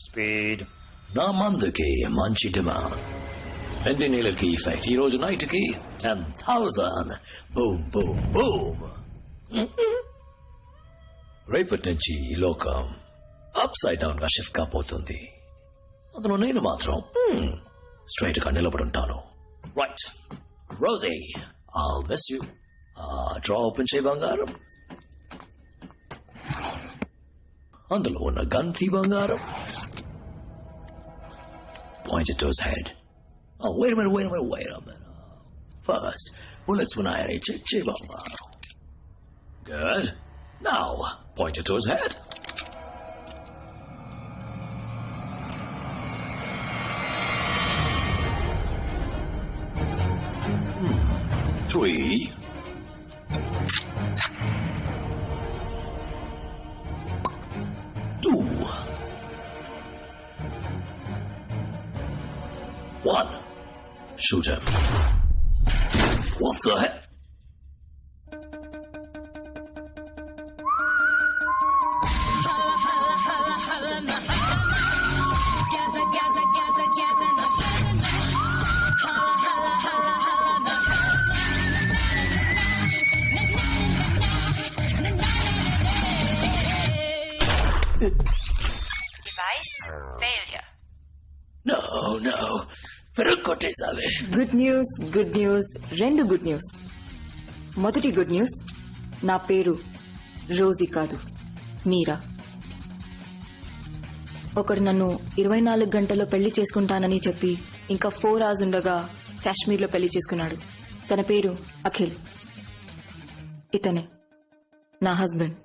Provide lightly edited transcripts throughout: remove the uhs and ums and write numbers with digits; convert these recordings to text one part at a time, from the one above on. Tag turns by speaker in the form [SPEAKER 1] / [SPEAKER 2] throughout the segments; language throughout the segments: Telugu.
[SPEAKER 1] స్పీడ్. నా మందుకి మంచి డిమాండ్. 2 నెలలకి ఫైట్. ఈ రోజు నైట్ కి 10,000. Boom boom boom. రేపటి నుంచి ఈ లోకం అప్సైడ్ డౌన్ గా షిఫ్ట్ కాబోతుంది. అందులో నేను మాత్రం స్ట్రైట్ గా నిలబడుంటాను. Right Rosy, I'll miss you. Drawer open చేయి బంగారం. అందులో ఉన్న గంతి బంగారం. Point it to his head. Oh, wait a minute. First, bullets when I check బంగారం. Good. Now, point it to his head. Three. 2. 1. Shoot him. What the heck?
[SPEAKER 2] Device failure.
[SPEAKER 1] No. కొట్టేసావే.
[SPEAKER 3] Good news, good news, 2 good news. మొదటి గుడ్ న్యూస్, నా పేరు రోజీ కాదు, మీరా. ఒకడు నన్ను 24 గంటల్లో పెళ్లి చేసుకుంటానని చెప్పి ఇంకా 4 hours ఉండగా కాశ్మీర్లో పెళ్లి చేసుకున్నాడు. తన పేరు అఖిల్. ఇతనే నా husband.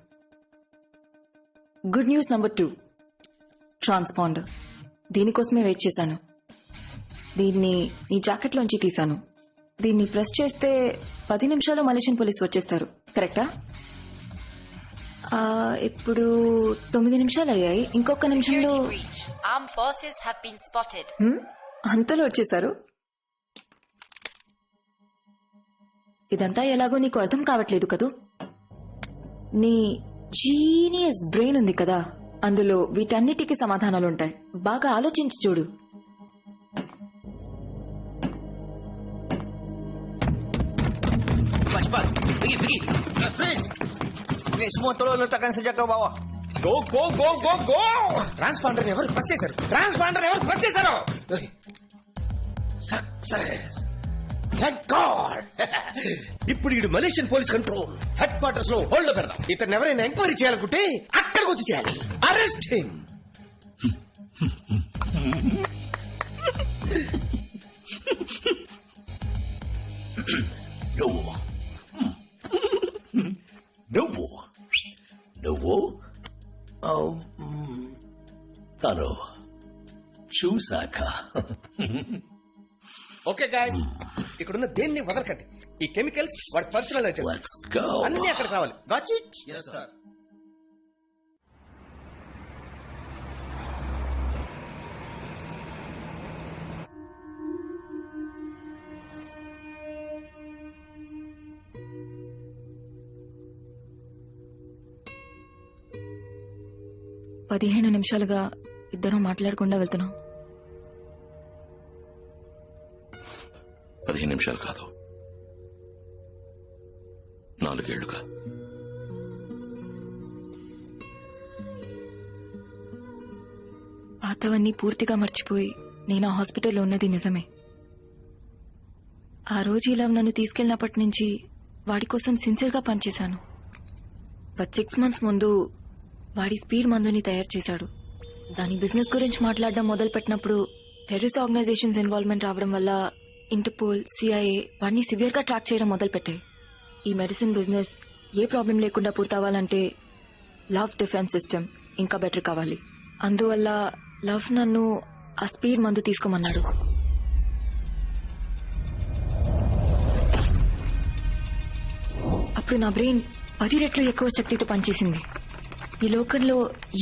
[SPEAKER 3] Good news number 2, transponder. దీనికోసమే వెయిట్ చేశాను. దీన్ని నీ జాకెట్లోంచి తీశాను. దీన్ని ప్రెస్ చేస్తే 10 నిమిషాల్లో మలేషియన్ పోలీసు వచ్చేస్తారు. కరెక్టా? ఇప్పుడు 9 నిమిషాలు అయ్యాయి. ఇంకొక నిమిషంలో అంతలో వచ్చేసారు. ఇదంతా ఎలాగో నీకు అర్థం కావట్లేదు కదూ. నీ జీనియస్ బ్రెయిన్ ఉంది కదా, అందులో వీటన్నిటికీ సమాధానాలుంటాయి. బాగా ఆలోచించి చూడు.
[SPEAKER 4] ట్రాన్స్పాండర్ ఎవరు ప్రెస్ చేశారు? సక్సెస్. Thank God. ఇప్పుడు ఈ Malaysian police control head quarters లో హోల్డ్ లో పెడదాం. ఇతను ఎవరైనా ఎంక్వైరీ చేయాలనుకుంటే అక్కడికి వచ్చి చేయాలి. Arrest him.
[SPEAKER 1] నువ్వు తను చూసాక.
[SPEAKER 4] ఓకే గాయ్స్, ఇక్కడున్న దేన్ని వదలకండి. ఈ కెమికల్స్ వాడి పర్సనల్ ఐటమ్స్ అన్ని అక్కడ కావాలి. Got it? yes sir.
[SPEAKER 3] పదిహేను నిమిషాలుగా ఇద్దరం మాట్లాడకుండా వెళ్తున్నాం.
[SPEAKER 5] 15 నిమిషాలు కాదు, 4 ఏళ్లుగా.
[SPEAKER 3] పాతవన్నీ పూర్తిగా మర్చిపోయి నేను ఆ హాస్పిటల్లో ఉన్నది నిజమే. ఆ రోజు ఇలా నన్ను తీసుకెళ్లినప్పటి నుంచి వాడి కోసం సిన్సియర్గా పనిచేశాను. బట్ 6 months ముందు వాడి స్పీడ్ మందుని తయారు చేశాడు. దాని బిజినెస్ గురించి మాట్లాడడం మొదలు పెట్టినప్పుడు టెర్రరిస్ట్ ఆర్గనైజేషన్స్ ఇన్వాల్వ్మెంట్ రావడం వల్ల ఇంటర్పోల్, CIA వాడిని సివియర్ గా ట్రాక్ చేయడం మొదలు పెట్టాయి. ఈ మెడిసిన్ బిజినెస్ ఏ ప్రాబ్లం లేకుండా పూర్తవ్వాలంటే లవ్ డిఫెన్స్ సిస్టమ్ ఇంకా బెటర్ కావాలి. అందువల్ల లవ్ నన్ను ఆ స్పీడ్ మందు తీసుకోమన్నాడు. అప్పుడు నా బ్రెయిన్ 10 రెట్లు ఎక్కువ శక్తితో పనిచేసింది. ఈ లోకంలో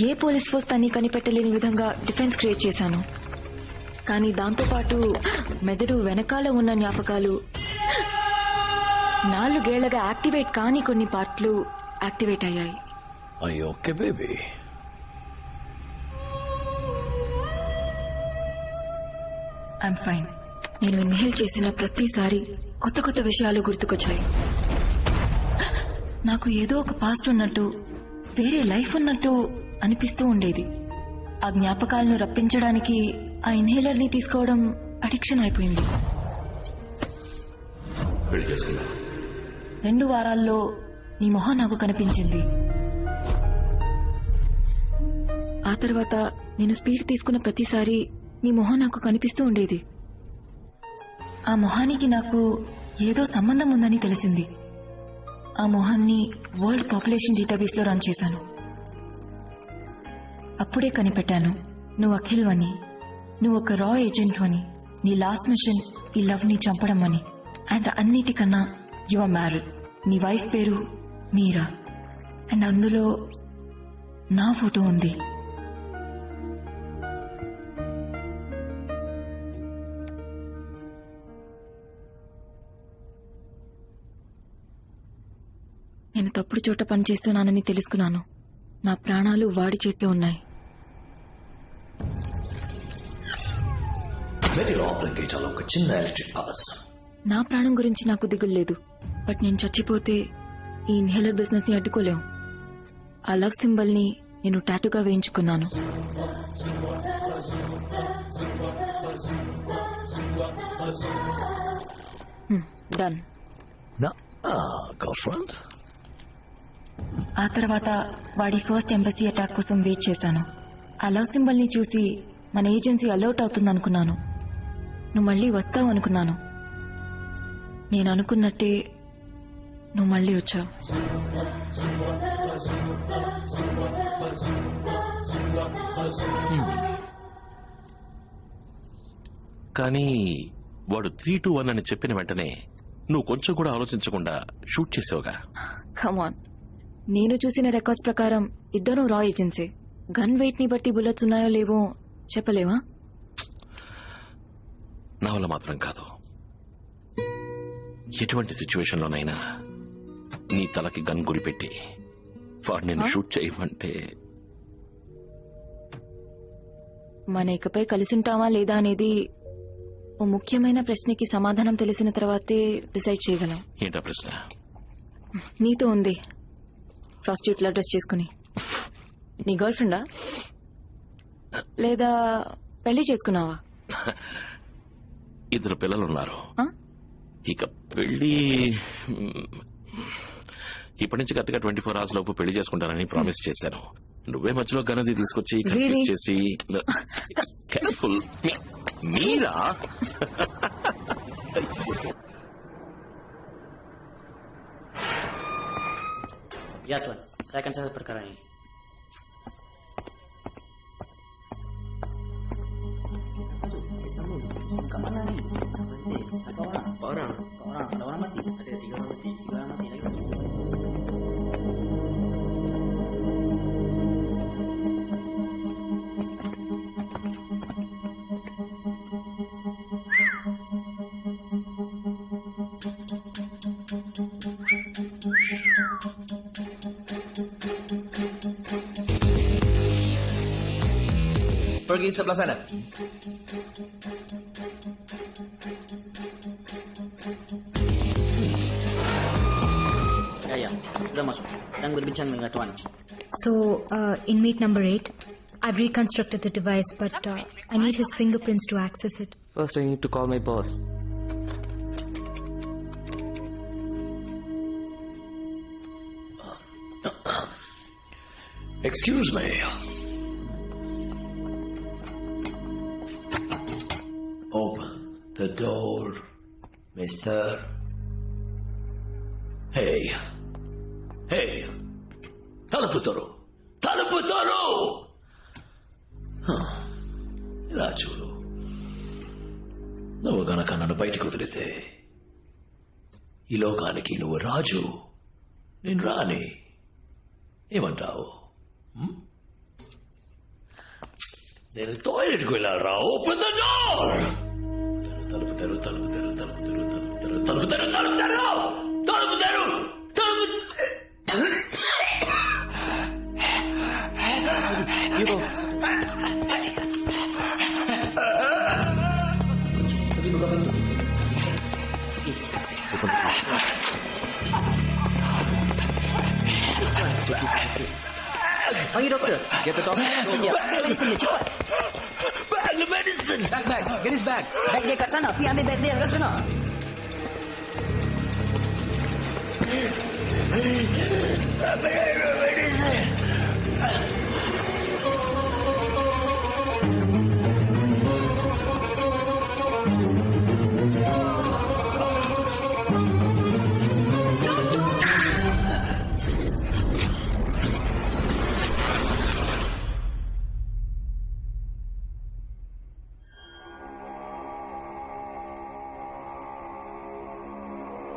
[SPEAKER 3] ఏ పోలీస్ ఫోర్స్ తన్ని కనిపెట్టలేని విధంగా డిఫెన్స్ క్రియేట్ చేశాను. కానీ దాంతోపాటు మెదడు వెనకాల ఉన్న జ్ఞాపకాలు, 4 ఏళ్లగా యాక్టివేట్ కాని కొన్ని పార్ట్లు యాక్టివేట్ అయ్యాయి.
[SPEAKER 1] Okay baby,
[SPEAKER 3] I'm fine. నేను ఇన్హేల్ చేసిన ప్రతిసారి కొత్త కొత్త విషయాలు గుర్తుకొచ్చాయి. నాకు ఏదో ఒక పాస్ట్ ఉన్నట్టు, వేరే లైఫ్ ఉన్నట్టు అనిపిస్తూ ఉండేది. ఆ జ్ఞాపకాలను రప్పించడానికి ఆ ఇన్హేలర్ ని తీసుకోవడం అడిక్షన్ అయిపోయింది.
[SPEAKER 5] పెళ్లి చేసుకున్నా
[SPEAKER 3] 2 వారాల్లో నీ మొహం నాకు కనిపించింది. ఆ తర్వాత నేను స్పీడ్ తీసుకున్న ప్రతిసారి నీ మొహం నాకు కనిపిస్తూ ఉండేది. ఆ మొహానికి నాకు ఏదో సంబంధం ఉందని తెలిసింది. ఆ మొహాన్ని వరల్డ్ పాపులేషన్ డేటాబేస్ లో రన్ చేశాను. అప్పుడే కనిపెట్టాను, నువ్వు అఖిల్ అని, నువ్వు ఒక రా ఏజెంట్ అని, నీ లాస్ట్ మిషన్ ఈ లవ్ ని చంపడం అని. అండ్ అన్నిటికన్నా యు ఆర్ మ్యారీడ్. నీ వైఫ్ పేరు మీరా. అండ్ అందులో నా ఫోటో ఉంది. నేను తప్పుడు చోట పనిచేస్తున్నానని తెలుసుకున్నాను. నా ప్రాణాలు వాడి చేతిలో ఉన్నాయి.
[SPEAKER 1] మెటీ లోపలికి చాలా ఒక చిన్న ఎలక్ట్రిక్ పవర్స్.
[SPEAKER 3] నా ప్రాణం గురించి నాకు దిగులు లేదు. బట్ నేను చచ్చిపోతే ఈ ఇన్హేలర్ బిజినెస్ ని అడ్డుకోలేం. ఆ లవ్ సింబల్ ని నేను టాటూగా వేయించుకున్నాను. డన్.
[SPEAKER 1] గర్ల్ఫ్రెండ్.
[SPEAKER 3] ఆ తర్వాత వాడి ఫస్ట్ ఎంబసీ అటాక్ కోసం వెయిట్ చేశాను. ఆ లవ్ సింబల్ ని చూసి మన ఏజెన్సీ అలర్ట్ అవుతుందనుకున్నాను. నువ్వు మళ్ళీ వస్తావు అనుకున్నాను. నేను అనుకున్నట్టే నువ్వు మళ్ళీ వచ్చావు.
[SPEAKER 5] కానీ వాడు 3-2-1 అని చెప్పిన వెంటనే నువ్వు కొంచెం కూడా ఆలోచించకుండా షూట్ చేసావుగా.
[SPEAKER 3] కమాన్, నేను చూసిన రికార్డ్స్ ప్రకారం ఇద్దరు రా ఏజెన్సీ. గన్ వెయిట్ ని బట్టి బుల్లెట్స్ ఉన్నాయో లేవో చెప్పలేవా?
[SPEAKER 5] నా వల్ల మాత్రం కాదు. ఎటువంటి సిచ్యువేషన్ లోనైనా నీ తలకి గన్ గురిపెట్టి వాడు నేను షూట్ చేయమంటే
[SPEAKER 3] మన ఇకపై కలిసింటామా లేదా అనేది ఓ ముఖ్యమైన ప్రశ్నకి సమాధానం తెలిసిన తర్వాతే డిసైడ్ చేయగలం.
[SPEAKER 5] ఏంటా ప్రశ్న?
[SPEAKER 3] నీతో ఉంది. ప్రాస్టిట్యూట్ లా డ్రెస్ చేసుకుని నీ గర్ల్ ఫ్రెండా లేదా పెళ్లి చేసుకున్నావా?
[SPEAKER 5] 2 పిల్లలున్నారు.
[SPEAKER 3] ఆ?
[SPEAKER 5] ఇక పెళ్లి ఇప్పటి నుంచి కరెక్ట్గా 24 hours లోపు పెళ్లి చేసుకుంటానని ప్రామిస్ చేశాను. నువ్వే మధ్యలో గనది తీసుకొచ్చి కన్ఫ్యూజ్ చేసి careful. Meera?
[SPEAKER 6] Ya tuan, saya akan catat perkara ini. Kemana nih? Berhenti. Ada orang. Ada orang mati. Ada 3 orang mati. 3 orang mati lagi.
[SPEAKER 4] Pergi sebelah sana.
[SPEAKER 6] Ya, sudah masuk. Dan berbincang dengan tuan.
[SPEAKER 7] So, inmate number 8, I've reconstructed the device, but I need his fingerprints to access it.
[SPEAKER 8] First, I need to call my boss.
[SPEAKER 1] Excuse me. Open the door, mister. Hey. తలుపుతారు. ఇలా చూడు, నువ్వు గనక నన్ను బయటకు వదిలితే ఈ లోకానికి నువ్వు రాజు, నేను రాని. ఏమంటావు? నేను టాయిలెట్కి వెళ్ళారా? Open the door. తలుపు తెరు.
[SPEAKER 6] Panggil doktor. Get the doctor.
[SPEAKER 8] Medicine dia cepat.
[SPEAKER 1] Bag the medicine.
[SPEAKER 8] Bag. Get his bag. Bag dia kat sana. Pergi ambil bag dia kat sana.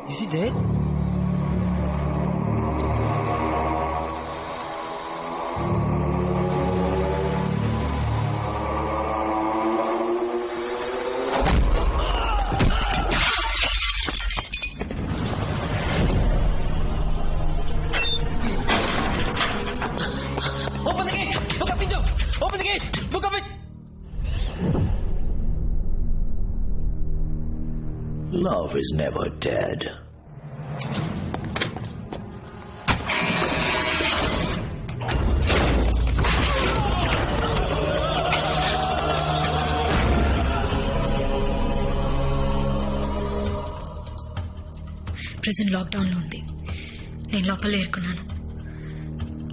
[SPEAKER 4] Is he dead? Open the gate! Buka pintu! Open the gate! Buka pintu!
[SPEAKER 1] Love is never dead.
[SPEAKER 7] Prison lockdown లో ఉంది. నేను లోపలే ఇరుక్కున్నాను.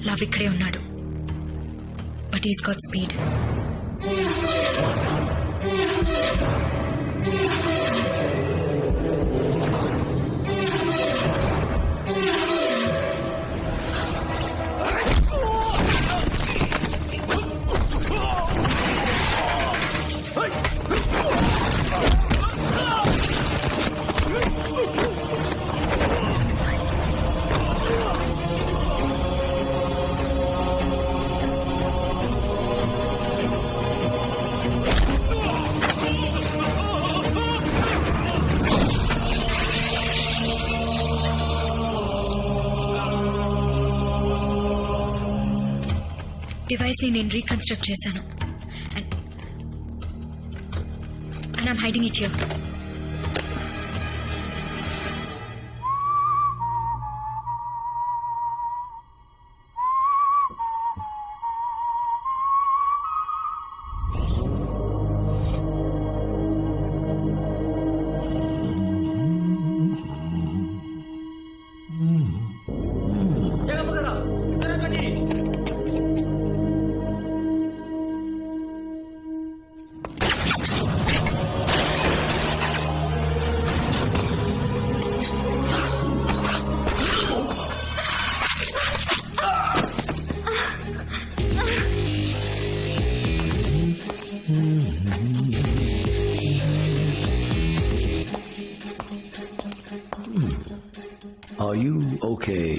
[SPEAKER 7] లవ్ ఇక్కడే ఉన్నాడు. But is got speed. Device ని నేను రీకన్స్ట్రక్ట్ చేశాను. And I'm hiding it here.
[SPEAKER 6] Jangan bergerak. Gerakkan diri.
[SPEAKER 1] Are you okay,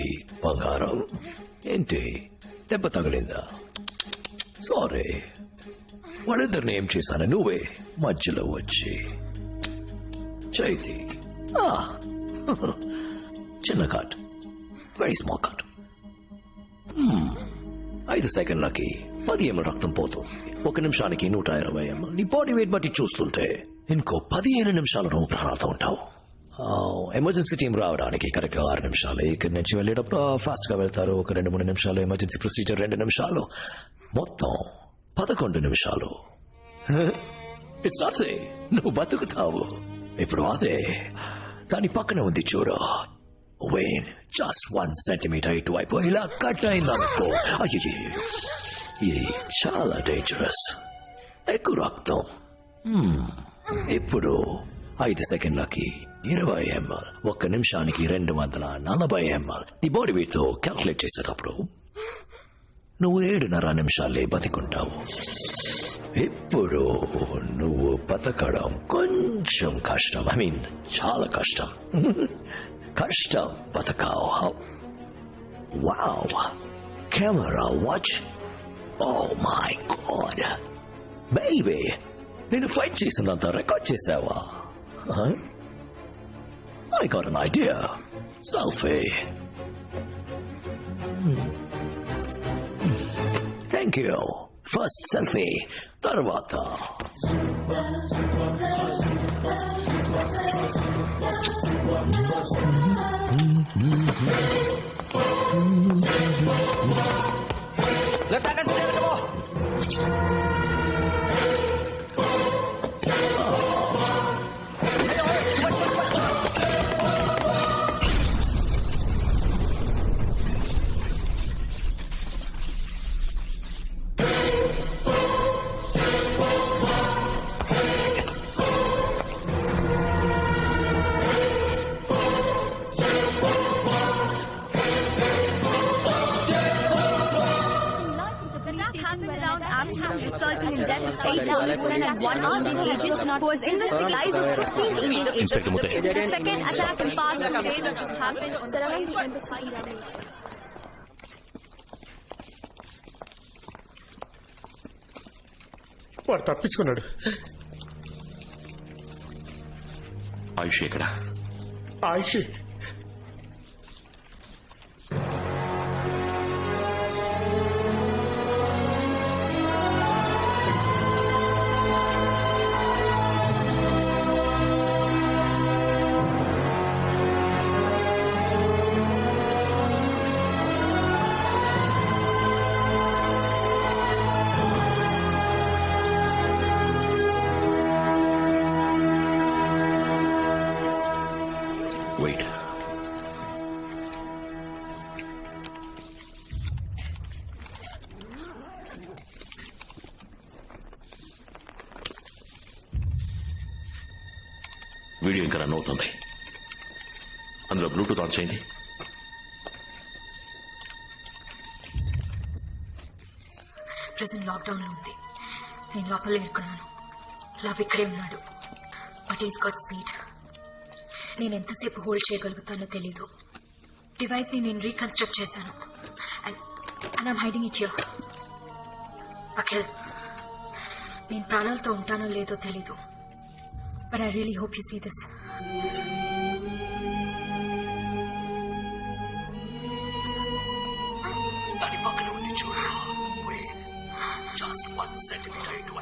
[SPEAKER 1] బంగారం? ఏంటి దెబ్బ తగిలిందా? సారీ, వాళ్ళిద్దరిని ఏం చేశాను నువ్వే మధ్యలో వచ్చి చైతి. చిన్న cut, very small cut. 5 సెకండ్లకి 10 ml రక్తం పోతుంది. 1 నిమిషానికి 120 ml. నీ బాడీ వెయిట్ బట్టి చూస్తుంటే ఇంకో 15 నిమిషాలు నువ్వు ప్రాణాలతో ఉంటావు. ఎమర్జెన్సీ టీం రావడానికి కరెక్ట్ గా 6 నిమిషాలు. ఇక్కడి నుంచి వెళ్ళేటప్పుడు ఫాస్ట్ గా వెళ్తారు. ఒక 2-3 నిమిషాలు. ఎమర్జెన్సీ ప్రొసీజర్ 2 నిమిషాలు. మొత్తం 11 నిమిషాలు. ఇట్స్ నాట్ సే నువ్వు బతుకుతావు. ఇప్పుడు అదే దాని పక్కన ఉంది చూడు. వెయిన్ జస్ట్ 1 సెంటీమీటర్ ఇటువైపు ఇలా కట్ అయిందనుకో, అయ్యో ఇది చాలా డేంజరస్. ఎక్కువ రక్తం. ఇప్పుడు 5 సెకండ్లకి 20 ml. 1 నిమిషానికి 240 ml. నీ బాడీ వెయిట్ తో క్యాల్కులేట్ చేసేటప్పుడు నువ్వు 7.5 నిమిషాలే బతికుంటావు. ఇప్పుడు నువ్వు బతకడం కొంచెం కష్టం. ఐ మీన్ చాలా కష్టం. కష్టం బతకావు. Wow, camera watch. Oh my god baby, నేను ఫైట్ చేసినంత రికార్డ్ చేసావా? I got an idea. Selfie. Thank you. First selfie. Tarvata.
[SPEAKER 8] Letakkan senjata kamu.
[SPEAKER 9] Resulting in death of 8 policemen and 1 army agent who was investigating 15 Indian agents.
[SPEAKER 5] Inspector Muthe.
[SPEAKER 9] The second attack in past 2 days which has happened on the embassy.
[SPEAKER 4] వాడు తప్పించుకున్నాడు.
[SPEAKER 5] ఆయుష్ ఎక్కడ?
[SPEAKER 4] ఆయుష్
[SPEAKER 5] వెయిట్. వీడియో ఇంకా రన్ అవుతుంది. అందులో బ్లూటూత్ ఆన్ చేయండి.
[SPEAKER 7] ప్రెసెంట్ లాక్డౌన్ లో ఉంది. నేను లోపల ఇరుక్కున్నాను. లవ్ ఇక్కడే ఉన్నాడు. But is got speed. నేను ఎంతసేపు హోల్డ్ చేయగలుగుతానో తెలీదు. డివైస్ ని నేను రీకన్స్ట్రక్ట్ చేశాను. And I'm hiding it here. Akhil, నేను ప్రాణాలతో ఉంటానో లేదో తెలీదు. But I really hope you see this.
[SPEAKER 1] దాని పక్కన ఉంది చూడు. Just 1 centimeter into